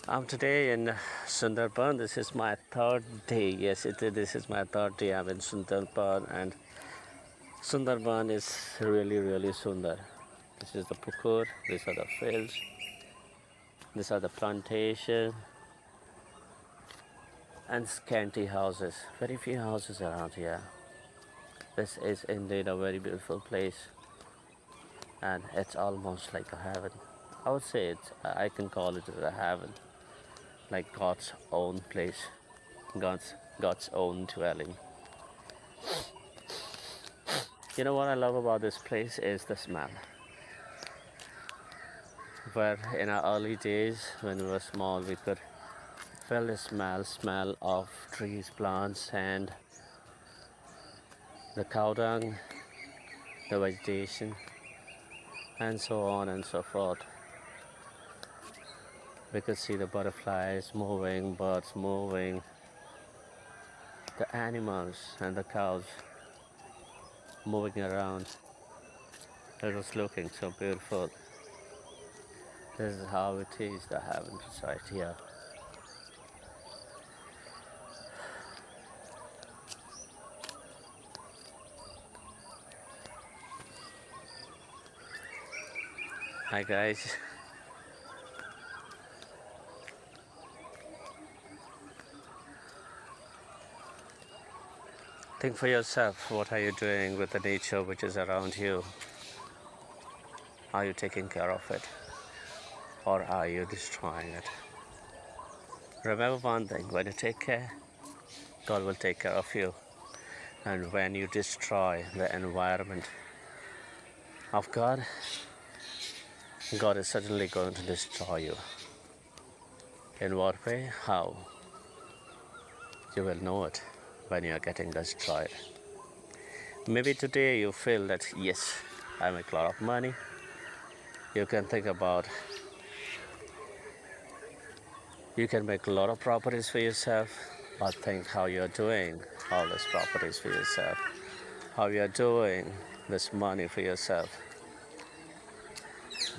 I'm today in Sundarban. This is my third day. Yes, this is my third day. I'm in Sundarban, and Sundarban is really Sundar. This is the Pukur. These are the fields. These are the plantation and scanty houses. Very few houses around here. This is indeed a very beautiful place, and it's almost like a heaven. I would say I can call it a heaven, like God's own place, God's own dwelling. You know what I love about this place is the smell. Where in our early days, when we were small, we could feel the smell of trees, plants, and the cow dung, the vegetation, and so on and so forth. We could see the butterflies moving, birds moving, the animals and the cows moving around. It was looking so beautiful. This is how it is, the heaven right here. Hi guys. Think for yourself, what are you doing with the nature which is around you? Are you taking care of it? Or are you destroying it? Remember one thing, when you take care, God will take care of you. And when you destroy the environment of God, God is certainly going to destroy you. In what way? How? You will know it when you are getting destroyed. Maybe today you feel that, yes, I make a lot of money. You can think about, you can make a lot of properties for yourself, but think how you're doing all these properties for yourself, how you're doing this money for yourself.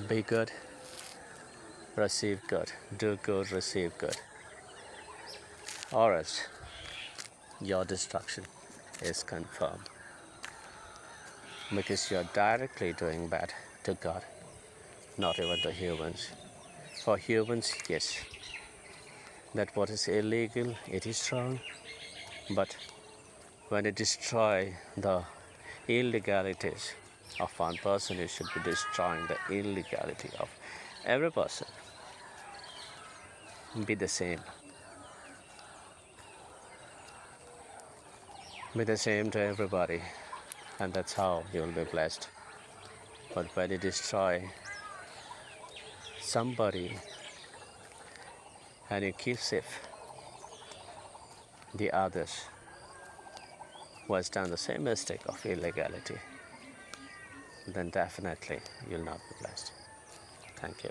Be good, receive good, do good, receive good, or else your destruction is confirmed, because you're directly doing bad to God, not even to humans. For humans, yes, that what is illegal, it is wrong, but when you destroy the illegalities of one person, you should be destroying the illegality of every person. Be the same. Be the same to everybody, and that's how you will be blessed. But when you destroy somebody and you keep safe the others who has done the same mistake of illegality, then definitely you'll not be blessed. Thank you.